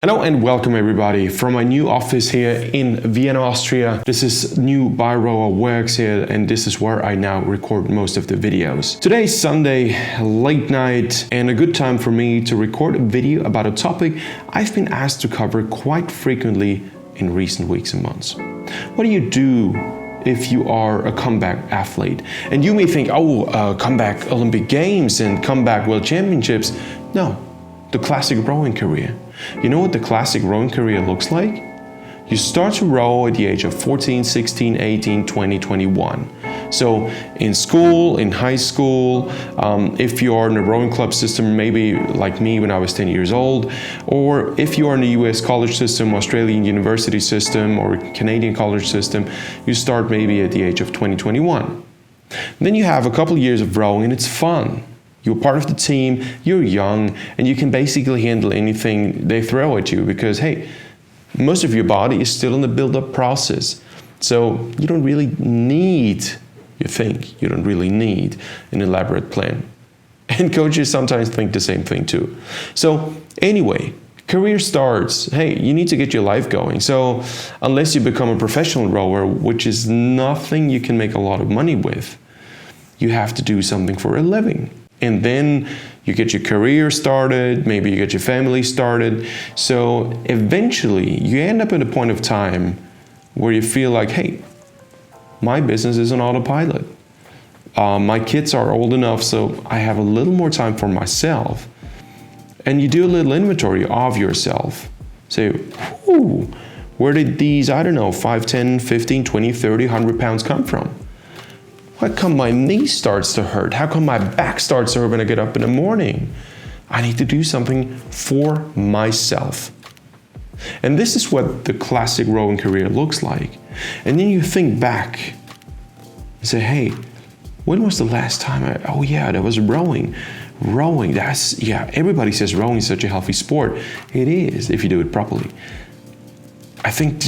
Hello and welcome everybody from my new office here in Vienna, Austria. This is new Birower Works here, and this is where I now record most of the videos. Today is Sunday, late night, and a good time for me to record a video about a topic I've been asked to cover quite frequently in recent weeks and months. What do you do if you are a comeback athlete? And you may think, comeback Olympic Games and comeback World Championships. No, the classic rowing career. You know what the classic rowing career looks like? You start to row at the age of 14, 16, 18, 20, 21. So in school, in high school, if you're in a rowing club system, maybe like me when I was 10 years old, or if you are in the US college system, Australian university system, or Canadian college system, you start maybe at the age of 20, 21. Then you have a couple of years of rowing and it's fun. You're part of the team, you're young, and you can basically handle anything they throw at you because, hey, most of your body is still in the build-up process. So you don't really need, you don't really need an elaborate plan. And coaches sometimes think the same thing too. So anyway, career starts. Hey, you need to get your life going. So unless you become a professional rower, which is nothing you can make a lot of money with, you have to do something for a living. And then you get your career started, maybe you get your family started. So eventually you end up at a point of time where you feel like, hey, my business is on autopilot. My kids are old enough, so I have a little more time for myself. And you do a little inventory of yourself. Say, where did these, 5, 10, 15, 20, 30, 100 pounds come from? How come my knee starts to hurt? How come my back starts to hurt when I get up in the morning? I need to do something for myself. And this is what the classic rowing career looks like. And then you think back and say, hey, when was the last time there was rowing. Rowing, everybody says rowing is such a healthy sport. It is, if you do it properly. I think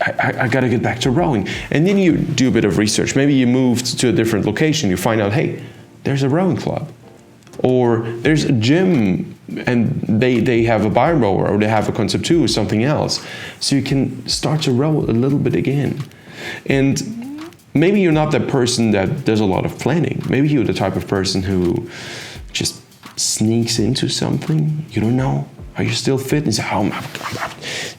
I got to get back to rowing. And then you do a bit of research. Maybe you moved to a different location. You find out, hey, there's a rowing club. Or there's a gym and they have a Birower, or they have a Concept 2 or something else. So you can start to row a little bit again. And maybe you're not that person that does a lot of planning. Maybe you're the type of person who just sneaks into something. You don't know. Are you still fit? And say,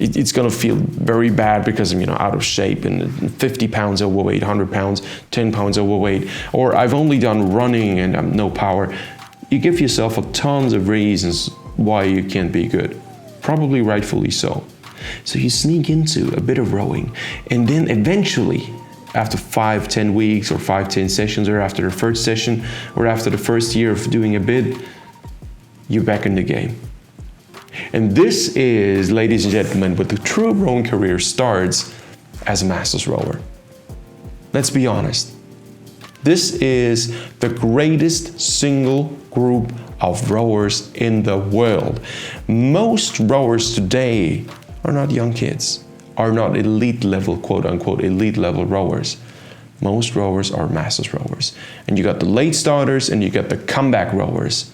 it's gonna feel very bad because I'm out of shape and 50 pounds overweight, 100 pounds, 10 pounds overweight, or I've only done running and I'm no power. You give yourself tons of reasons why you can't be good, probably rightfully so. So you sneak into a bit of rowing, and then eventually, after 5-10 weeks or 5-10 sessions, or after the first session, or after the first year of doing a bit, you're back in the game. And this is, ladies and gentlemen, where the true rowing career starts as a masters rower. Let's be honest. This is the greatest single group of rowers in the world. Most rowers today are not young kids, are not elite level, quote unquote, elite level rowers. Most rowers are masters rowers. And you got the late starters and you got the comeback rowers.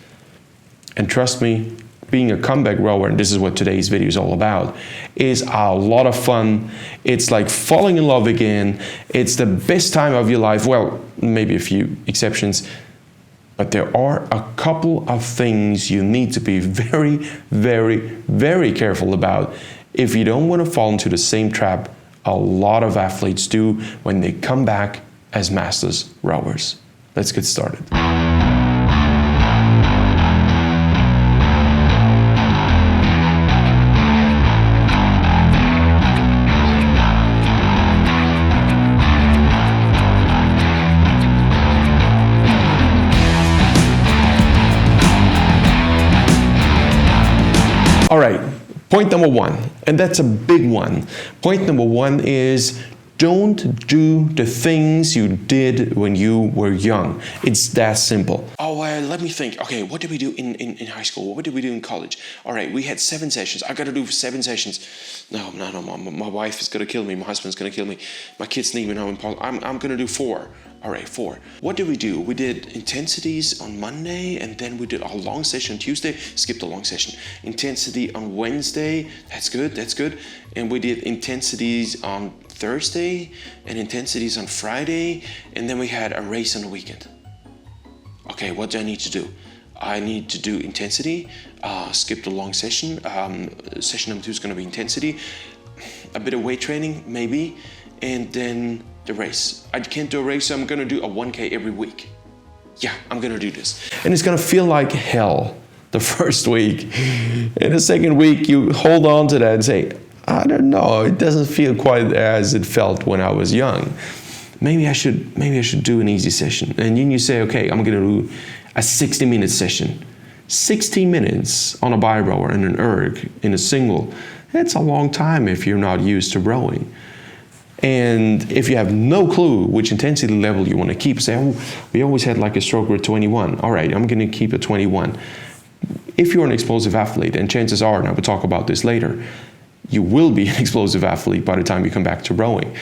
And trust me, being a comeback rower, and this is what today's video is all about, is a lot of fun. It's like falling in love again. It's the best time of your life. Well, maybe a few exceptions, but there are a couple of things you need to be very, very, very careful about if you don't want to fall into the same trap a lot of athletes do when they come back as masters rowers. Let's get started. All right, point number one, and that's a big one. Point number one is Don't do the things you did when you were young. It's that simple. Oh, let me think. Okay, what did we do in high school? What did we do in college? All right, we had 7 sessions. I got to do 7 sessions. No, my wife is going to kill me. My husband's going to kill me. My kids need me now. I'm going to do 4. All right, 4. What did we do? We did intensities on Monday, and then we did a long session Tuesday. Skipped a long session. Intensity on Wednesday. That's good. And we did intensities on Thursday and intensities on Friday, and then we had a race on the weekend. Okay, what do I need to do? I need to do intensity, skip the long session. Session number 2 is going to be intensity, a bit of weight training maybe, and then the race. I can't do a race, so I'm going to do a 1K every week. Yeah, I'm going to do this. And it's going to feel like hell the first week. And the second week, you hold on to that and say, I don't know, it doesn't feel quite as it felt when I was young. Maybe I should do an easy session. And then you say, okay, I'm gonna do a 60-minute session. 60 minutes on a bi rower and an erg in a single, that's a long time if you're not used to rowing. And if you have no clue which intensity level you want to keep, say, oh, we always had like a stroke with 21. All right, I'm gonna keep it 21. If you're an explosive athlete, and chances are, and I will talk about this later, you will be an explosive athlete by the time you come back to rowing,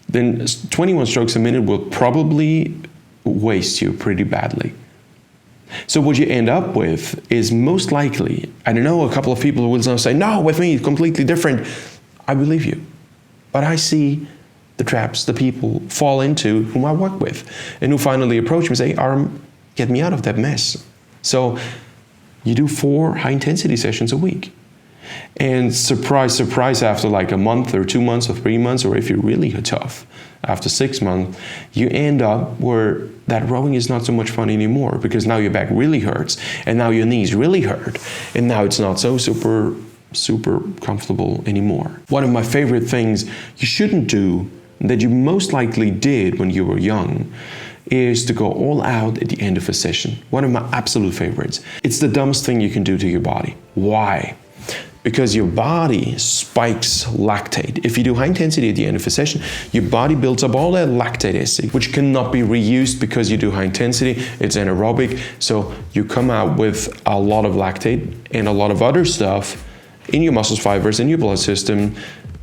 then 21 strokes a minute will probably waste you pretty badly. So what you end up with is most likely, I don't know, a couple of people will say, no, with me, it's completely different. I believe you. But I see the traps the people fall into whom I work with and who finally approach me and say, Aram, get me out of that mess. So you do 4 high-intensity sessions a week. And surprise, after like a month or 2 months or 3 months, or if you're really tough, after 6 months, you end up where that rowing is not so much fun anymore, because now your back really hurts, and now your knees really hurt, and now it's not so super comfortable anymore. One of my favorite things you shouldn't do, that you most likely did when you were young, is to go all out at the end of a session. One of my absolute favorites. It's the dumbest thing you can do to your body. Why? Because your body spikes lactate. If you do high intensity at the end of a session, your body builds up all that lactate acid, which cannot be reused because you do high intensity, it's anaerobic. So you come out with a lot of lactate and a lot of other stuff in your muscle fibers, in your blood system,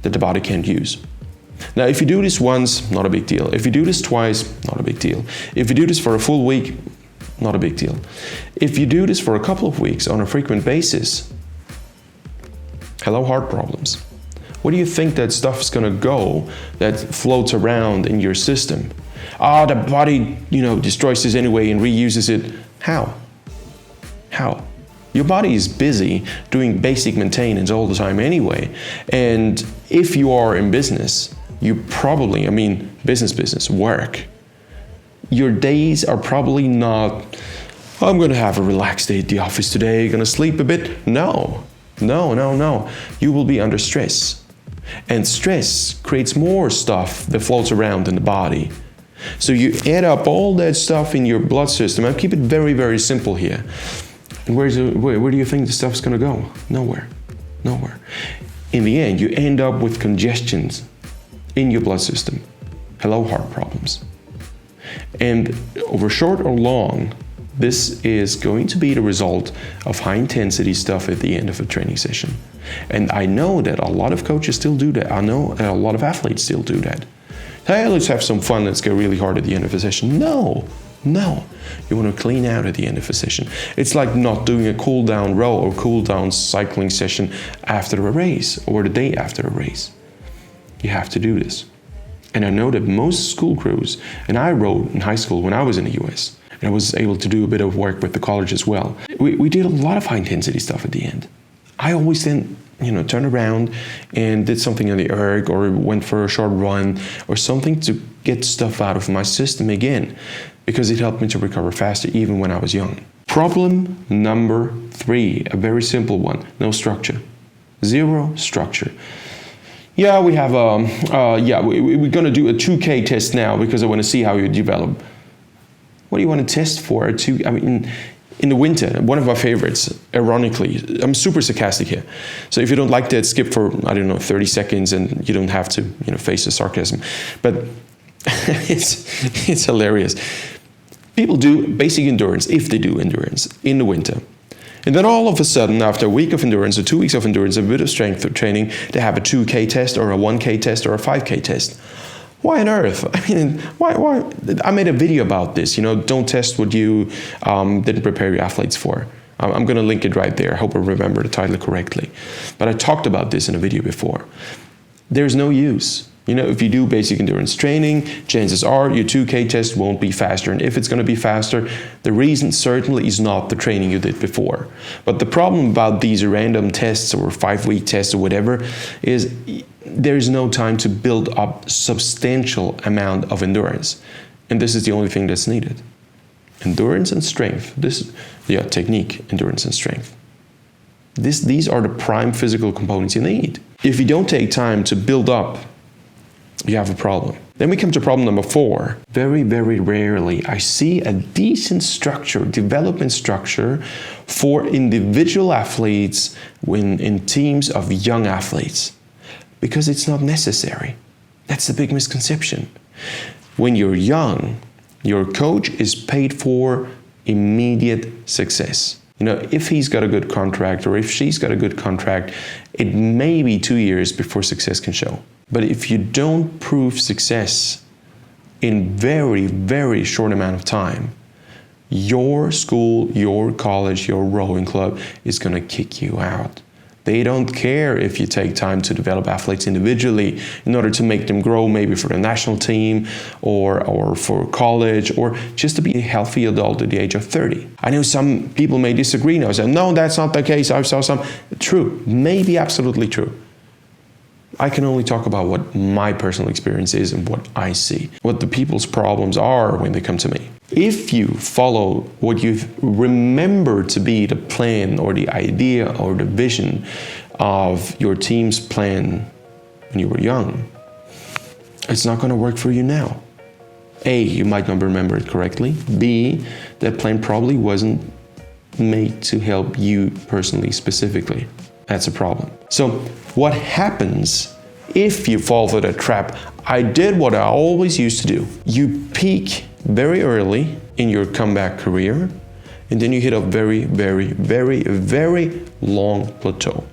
that the body can't use. Now, if you do this once, not a big deal. If you do this twice, not a big deal. If you do this for a full week, not a big deal. If you do this for a couple of weeks on a frequent basis, hello, heart problems. Where do you think that stuff is gonna go that floats around in your system? The body, destroys this anyway and reuses it. How? Your body is busy doing basic maintenance all the time anyway. And if you are in business, you probably, business, work, your days are probably not, I'm gonna have a relaxed day at the office today, gonna sleep a bit. No. You will be under stress. And stress creates more stuff that floats around in the body. So you add up all that stuff in your blood system. I'll keep it very, very simple here. And where do you think the stuff's gonna go? Nowhere. In the end, you end up with congestions in your blood system. Hello, heart problems. And over short or long, this is going to be the result of high intensity stuff at the end of a training session. And I know that a lot of coaches still do that. I know that a lot of athletes still do that. Hey, let's have some fun, let's go really hard at the end of a session. No. You want to clean out at the end of a session. It's like not doing a cool down row or cool down cycling session after a race or the day after a race. You have to do this. And I know that most school crews, and I rowed in high school when I was in the US, and I was able to do a bit of work with the college as well. We did a lot of high intensity stuff at the end. I always then, turned around and did something on the erg or went for a short run or something to get stuff out of my system again, because it helped me to recover faster even when I was young. Problem number 3, a very simple one, no structure. 0 structure. Yeah, we have, we're gonna do a 2K test now because I wanna see how you develop. What do you want to test for? In the winter, one of my favorites, ironically, I'm super sarcastic here. So if you don't like that, skip for, I don't know, 30 seconds and you don't have to, face the sarcasm. But it's hilarious. People do basic endurance, if they do endurance, in the winter. And then all of a sudden, after a week of endurance or 2 weeks of endurance, a bit of strength training, they have a 2K test or a 1K test or a 5K test. Why on earth? I mean, why? I made a video about this, don't test what you didn't prepare your athletes for. I'm going to link it right there. I hope I remember the title correctly. But I talked about this in a video before. There's no use. If you do basic endurance training, chances are your 2K test won't be faster. And if it's going to be faster, the reason certainly is not the training you did before. But the problem about these random tests or 5-week tests or whatever is there's no time to build up substantial amount of endurance. And this is the only thing that's needed. Endurance and strength. Technique, endurance and strength. These are the prime physical components you need. If you don't take time to build up, you have a problem. Then we come to problem number 4. Very, very rarely I see a decent structure, development structure for individual athletes in teams of young athletes, because it's not necessary. That's the big misconception. When you're young, your coach is paid for immediate success. If he's got a good contract or if she's got a good contract, it may be 2 years before success can show. But if you don't prove success in very, very short amount of time, your school, your college, your rowing club is going to kick you out. They don't care if you take time to develop athletes individually in order to make them grow maybe for the national team or for college or just to be a healthy adult at the age of 30. I know some people may disagree now, say, no, that's not the case. I saw some. True, maybe absolutely true. I can only talk about what my personal experience is and what I see, what the people's problems are when they come to me. If you follow what you remember to be the plan or the idea or the vision of your team's plan when you were young, it's not going to work for you now. A, you might not remember it correctly. B, that plan probably wasn't made to help you personally, specifically. That's a problem. So what happens if you fall for that trap? I did what I always used to do. You peak very early in your comeback career, and then you hit a very, very, very, very long plateau.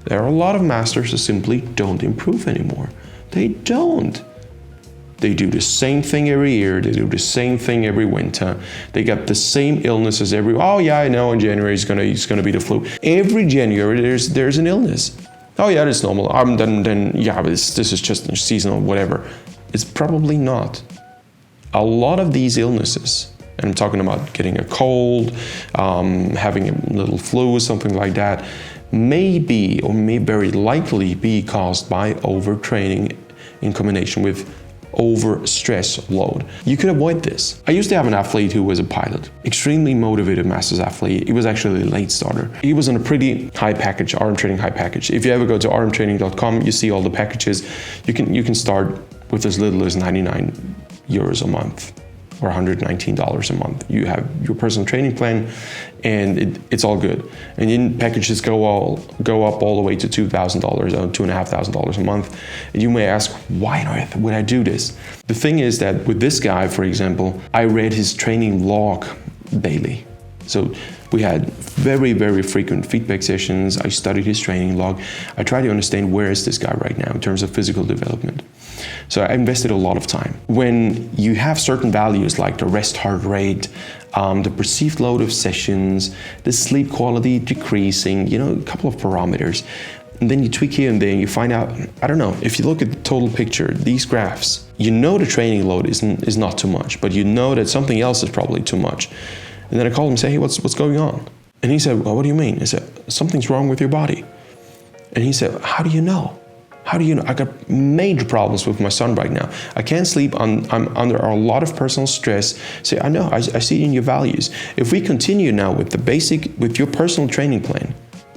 There are a lot of masters who simply don't improve anymore. They don't. They do the same thing every year. They do the same thing every winter. They get the same illnesses oh yeah, I know in January it's gonna be the flu. Every January there's an illness. Oh yeah, that's normal. Then yeah, but this is just seasonal, whatever. It's probably not. A lot of these illnesses, and I'm talking about getting a cold, having a little flu or something like that, may very likely be caused by overtraining in combination with over stress load. You could avoid this. I used to have an athlete who was a pilot, extremely motivated masters athlete. He was actually a late starter. He was on a pretty high package, RM Training high package. If you ever go to rmtraining.com, you see all the packages. You can start with as little as 99 euros a month or $119 a month. You have your personal training plan and it's all good. And then packages go up all the way to $2,000 or $2,500 a month. And you may ask, why on earth would I do this? The thing is that with this guy, for example, I read his training log daily. So we had very, very frequent feedback sessions. I studied his training log. I tried to understand where is this guy right now in terms of physical development. So I invested a lot of time. When you have certain values like the rest heart rate, the perceived load of sessions, the sleep quality decreasing, a couple of parameters, and then you tweak here and there and you find out, I don't know, if you look at the total picture, these graphs, the training load is not too much, but you know that something else is probably too much. And then I called him and said, hey, what's going on? And he said, well, what do you mean? I said, something's wrong with your body. And he said, how do you know? How do you know? I got major problems with my son right now. I can't sleep. I'm under a lot of personal stress. Say, I know, I see it in your values. If we continue now with your personal training plan,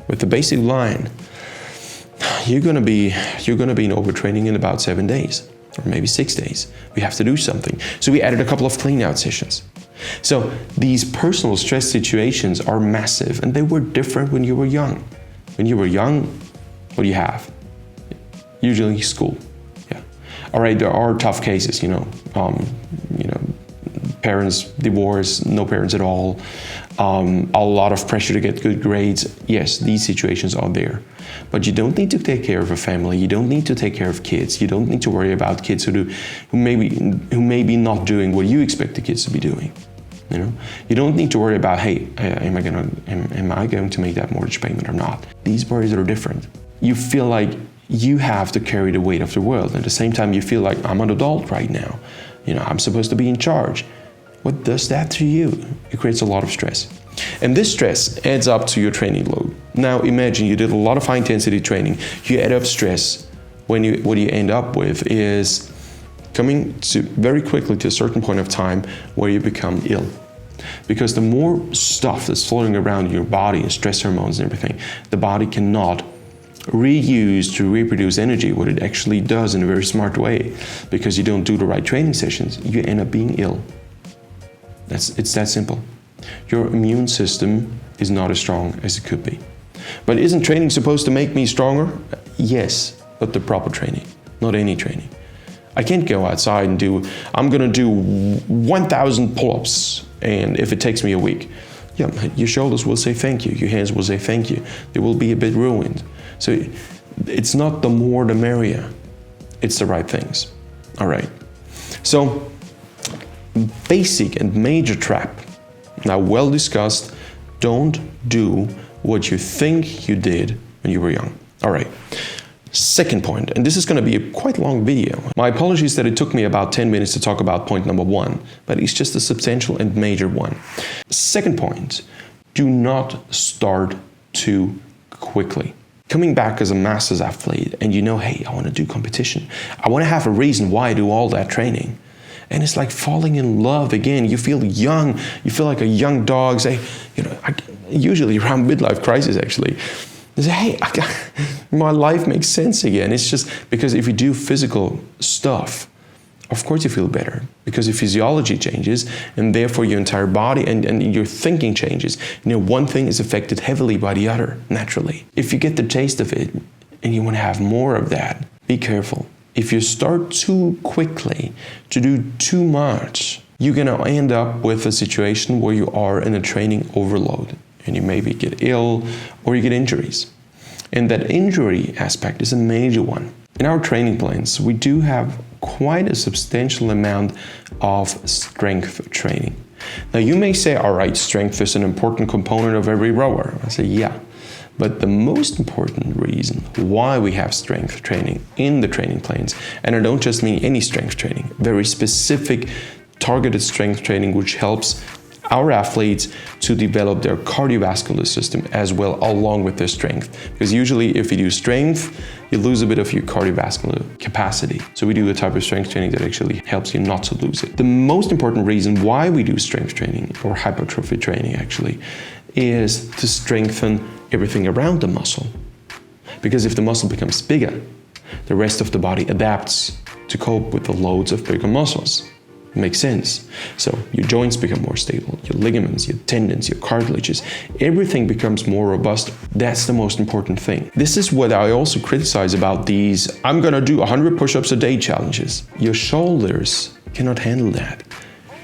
with the basic line, you're gonna be in overtraining in about 7 days, or maybe 6 days. We have to do something. So we added a couple of clean out sessions. So these personal stress situations are massive, and they were different when you were young. When you were young, what do you have? Usually school. Yeah. All right, there are tough cases, parents divorce, no parents at all, a lot of pressure to get good grades. Yes, these situations are there. But you don't need to take care of a family. You don't need to take care of kids. You don't need to worry about kids who may be not doing what you expect the kids to be doing. You don't need to worry about, hey, am I going to make that mortgage payment or not? These worries are different. You feel like you have to carry the weight of the world. And at the same time, you feel like I'm an adult right now. I'm supposed to be in charge. What does that to you? It creates a lot of stress. And this stress adds up to your training load. Now imagine you did a lot of high intensity training. You add up stress. What you end up with is coming to very quickly to a certain point of time where you become ill. Because the more stuff that's floating around in your body and stress hormones and everything, the body cannot reuse to reproduce energy, what it actually does in a very smart way. Because you don't do the right training sessions, you end up being ill. It's that simple. Your immune system is not as strong as it could be. But isn't training supposed to make me stronger? Yes, but the proper training, not any training. I can't go outside and I'm gonna do 1,000 pull-ups, and if it takes me a week, your shoulders will say thank you, your hands will say thank you. They will be a bit ruined. So it's not the more the merrier, it's the right things. All right, so basic and major trap. Now, well discussed, don't do what you think you did when you were young. All right. Second point, and this is going to be a quite long video. My apologies that it took me about 10 minutes to talk about point number 1, but it's just a substantial and major one. Second point, do not start too quickly. Coming back as a master's athlete and hey, I want to do competition. I want to have a reason why I do all that training. And it's like falling in love again. You feel young. You feel like a young dog. Usually around midlife crisis, actually. They say, hey, my life makes sense again. It's just because if you do physical stuff, of course you feel better because your physiology changes and therefore your entire body and your thinking changes. One thing is affected heavily by the other, naturally. If you get the taste of it and you want to have more of that, be careful. If you start too quickly to do too much, you're going to end up with a situation where you are in a training overload and you maybe get ill or you get injuries. And that injury aspect is a major one. In our training plans, we do have quite a substantial amount of strength training. Now you may say, all right, strength is an important component of every rower. I say, yeah. But the most important reason why we have strength training in the training plans, and I don't just mean any strength training, very specific targeted strength training which helps our athletes to develop their cardiovascular system as well along with their strength. Because usually if you do strength, you lose a bit of your cardiovascular capacity. So we do a type of strength training that actually helps you not to lose it. The most important reason why we do strength training or hypertrophy training actually is to strengthen everything around the muscle. Because if the muscle becomes bigger, the rest of the body adapts to cope with the loads of bigger muscles. It makes sense. So your joints become more stable, your ligaments, your tendons, your cartilages, everything becomes more robust. That's the most important thing. This is what I also criticize about these, I'm gonna do 100 push-ups a day challenges. Your shoulders cannot handle that.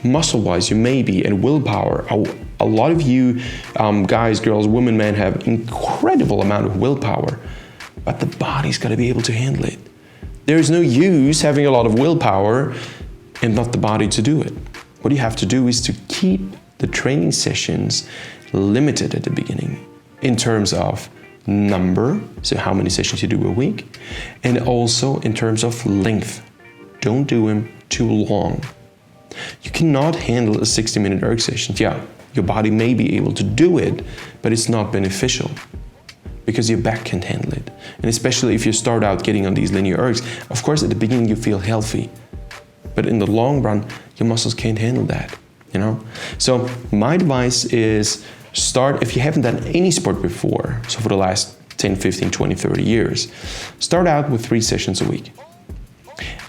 Muscle-wise, you may be, and willpower. A lot of you guys, girls, women, men have incredible amount of willpower, but the body's got to be able to handle it. There's no use having a lot of willpower and not the body to do it. What you have to do is to keep the training sessions limited at the beginning in terms of number, so how many sessions you do a week, and also in terms of length. Don't do them too long. You cannot handle a 60-minute erg session. Yeah, your body may be able to do it, but it's not beneficial because your back can't handle it. And especially if you start out getting on these linear ergs, of course at the beginning you feel healthy, but in the long run, your muscles can't handle that, So my advice is start, if you haven't done any sport before, so for the last 10, 15, 20, 30 years, start out with 3 sessions a week.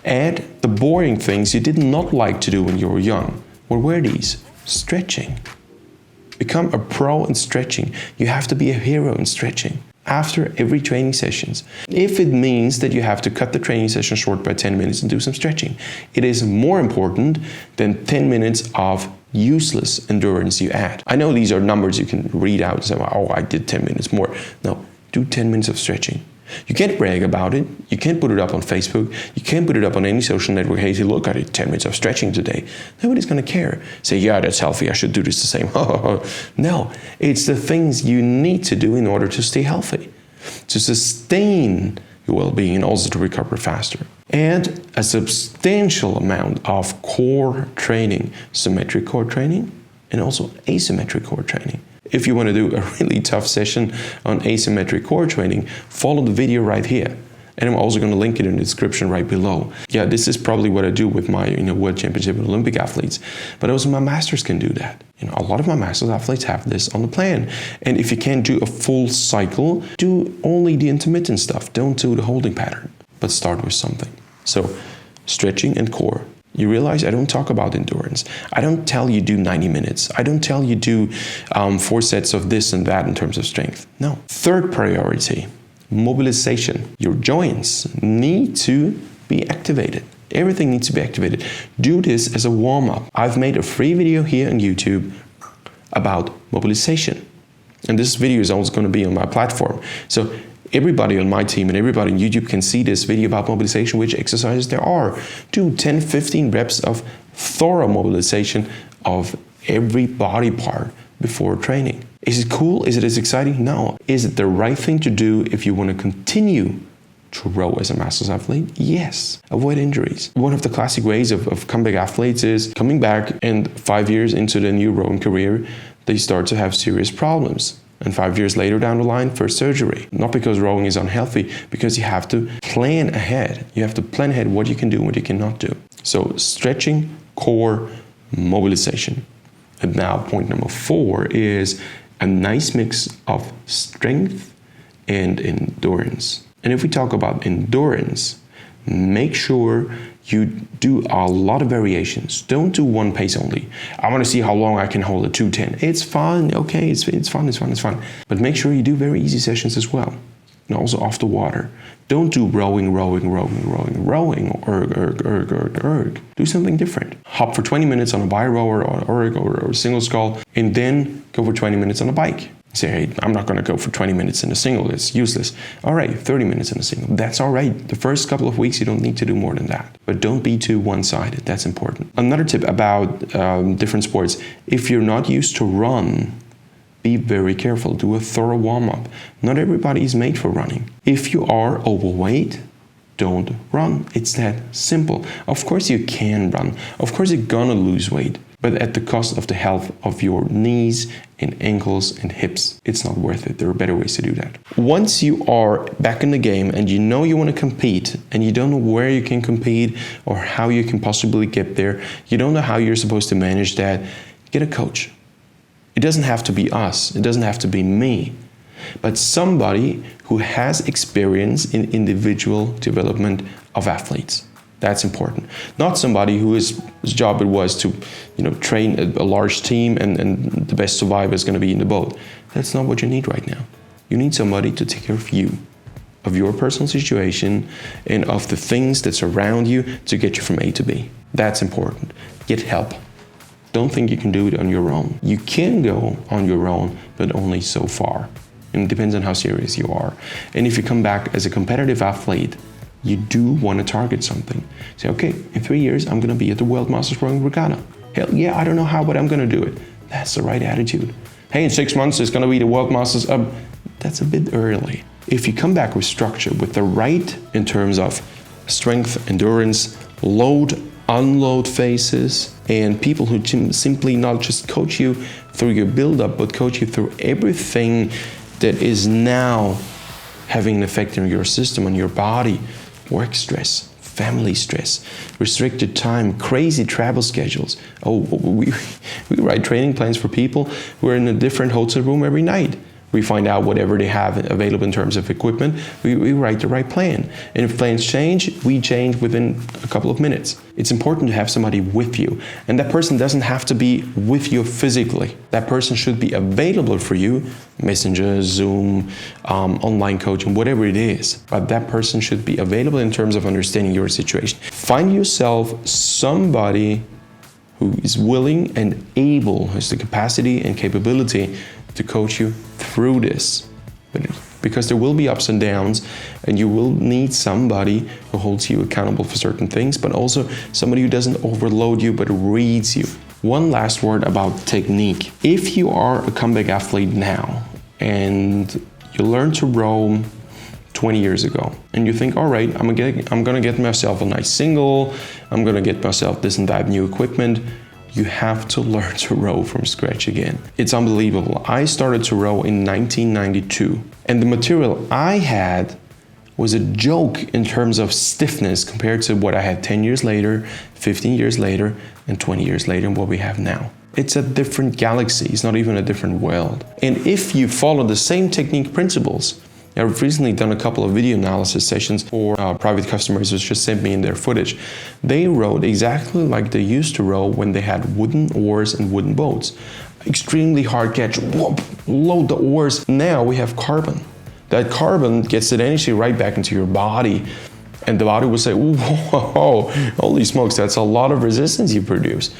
Add the boring things you did not like to do when you were young. What were these? stretching. Become a pro in stretching. You have to be a hero in stretching. After every training sessions, if it means that you have to cut the training session short by 10 minutes and do some stretching, it is more important than 10 minutes of useless endurance you add. I know these are numbers you can read out and say, oh, I did 10 minutes more. No, do 10 minutes of stretching. You can't brag about it. You can't put it up on Facebook. You can't put it up on any social network. Hey, look, I did 10 minutes of stretching today. Nobody's going to care. Say, yeah, that's healthy. I should do this the same. No, it's the things you need to do in order to stay healthy, to sustain your well-being and also to recover faster. And a substantial amount of core training, symmetric core training, and also asymmetric core training. If you want to do a really tough session on asymmetric core training, follow the video right here. And I'm also going to link it in the description right below. Yeah, this is probably what I do with my World Championship and Olympic athletes. But also my masters can do that. A lot of my masters athletes have this on the plan. And if you can't do a full cycle, do only the intermittent stuff. Don't do the holding pattern, but start with something. So stretching and core. You realize I don't talk about endurance. I don't tell you do 90 minutes. I don't tell you do 4 sets of this and that in terms of strength. No. Third priority, mobilization. Your joints need to be activated. Everything needs to be activated. Do this as a warm-up. I've made a free video here on YouTube about mobilization. And this video is also going to be on my platform. So everybody on my team and everybody on YouTube can see this video about mobilization, which exercises there are. Do 10, 15 reps of thorough mobilization of every body part before training. Is it cool? Is it as exciting? No. Is it the right thing to do if you want to continue to row as a masters athlete? Yes. Avoid injuries. One of the classic ways of comeback athletes is coming back and 5 years into their new rowing career, they start to have serious problems. And 5 years later down the line, first surgery. Not because rowing is unhealthy, because you have to plan ahead. You have to plan ahead what you can do and what you cannot do. So stretching, core, mobilization. And now point number 4 is a nice mix of strength and endurance. And if we talk about endurance, make sure you do a lot of variations. Don't do one pace only. I want to see how long I can hold a 210. It's fun, okay, it's fun. But make sure you do very easy sessions as well. And also off the water. Don't do rowing, erg. Do something different. Hop for 20 minutes on a bi rower or erg or single scull, and then go for 20 minutes on a bike. Say, hey, I'm not going to go for 20 minutes in a single. It's useless. All right, 30 minutes in a single. That's all right. The first couple of weeks, you don't need to do more than that. But don't be too one-sided. That's important. Another tip about different sports. If you're not used to run, be very careful. Do a thorough warm-up. Not everybody is made for running. If you are overweight, don't run. It's that simple. Of course you can run. Of course you're gonna lose weight. But at the cost of the health of your knees and ankles and hips, it's not worth it. There are better ways to do that. Once you are back in the game and you know you want to compete and you don't know where you can compete or how you can possibly get there, you don't know how you're supposed to manage that, get a coach. It doesn't have to be us. It doesn't have to be me. But somebody who has experience in individual development of athletes. That's important. Not somebody whose job it was to, train a large team and the best survivor is going to be in the boat. That's not what you need right now. You need somebody to take care of you, of your personal situation, and of the things that surround you to get you from A to B. That's important. Get help. Don't think you can do it on your own. You can go on your own, but only so far. And it depends on how serious you are. And if you come back as a competitive athlete, you do want to target something. Say, okay, in 3 years, I'm going to be at the World Masters Rowing Regatta. Hell yeah, I don't know how, but I'm going to do it. That's the right attitude. Hey, in 6 months, it's going to be the World Masters. That's a bit early. If you come back with structure, with the right in terms of strength, endurance, load, unload phases, and people who simply not just coach you through your build-up, but coach you through everything that is now having an effect on your system, on your body, work stress, family stress, restricted time, crazy travel schedules. Oh, we write training plans for people who are in a different hotel room every night. We find out whatever they have available in terms of equipment. We write the right plan. And if plans change, we change within a couple of minutes. It's important to have somebody with you. And that person doesn't have to be with you physically. That person should be available for you, Messenger, Zoom, online coaching, whatever it is. But that person should be available in terms of understanding your situation. Find yourself somebody who is willing and able, has the capacity and capability to coach you through this. Because there will be ups and downs, and you will need somebody who holds you accountable for certain things, but also somebody who doesn't overload you but reads you. One last word about technique. If you are a comeback athlete now and you learned to row 20 years ago, and you think, all right, I'm gonna get myself a nice single, I'm gonna get myself this and that new equipment, you have to learn to row from scratch again. It's unbelievable. I started to row in 1992, and the material I had was a joke in terms of stiffness compared to what I had 10 years later, 15 years later, and 20 years later, and what we have now. It's a different galaxy. It's not even a different world. And if you follow the same technique principles, I've recently done a couple of video analysis sessions for private customers who just sent me in their footage. They rowed exactly like they used to row when they had wooden oars and wooden boats. Extremely hard catch, whoop, load the oars. Now we have carbon. That carbon gets that energy right back into your body, and the body will say, whoa, holy smokes, that's a lot of resistance you produce,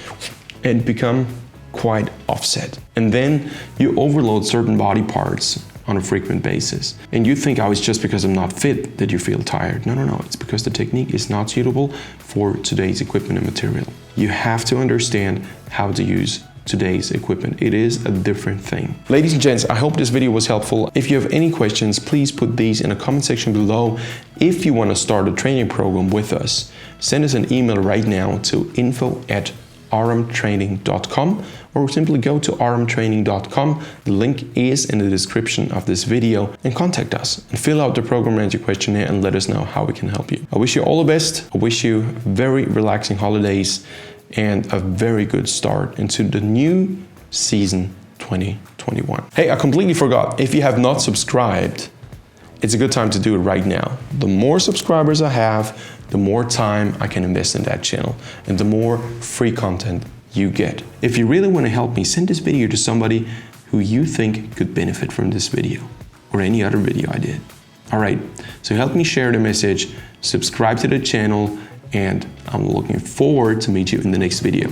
and become quite offset. And then you overload certain body parts on a frequent basis. And you think, oh, it's just because I'm not fit that you feel tired. No. It's because the technique is not suitable for today's equipment and material. You have to understand how to use today's equipment. It is a different thing. Ladies and gents, I hope this video was helpful. If you have any questions, please put these in the comment section below. If you want to start a training program with us, send us an email right now to info@rmtraining.com, or simply go to rmtraining.com. The link is in the description of this video, and contact us and fill out the program manager questionnaire and let us know how we can help you. I wish you all the best. I wish you very relaxing holidays and a very good start into the new season 2021. Hey, I completely forgot. If you have not subscribed, it's a good time to do it right now. The more subscribers I have, the more time I can invest in that channel and the more free content you get. If you really want to help me, send this video to somebody who you think could benefit from this video or any other video I did. All right, so help me share the message, subscribe to the channel, and I'm looking forward to meet you in the next video.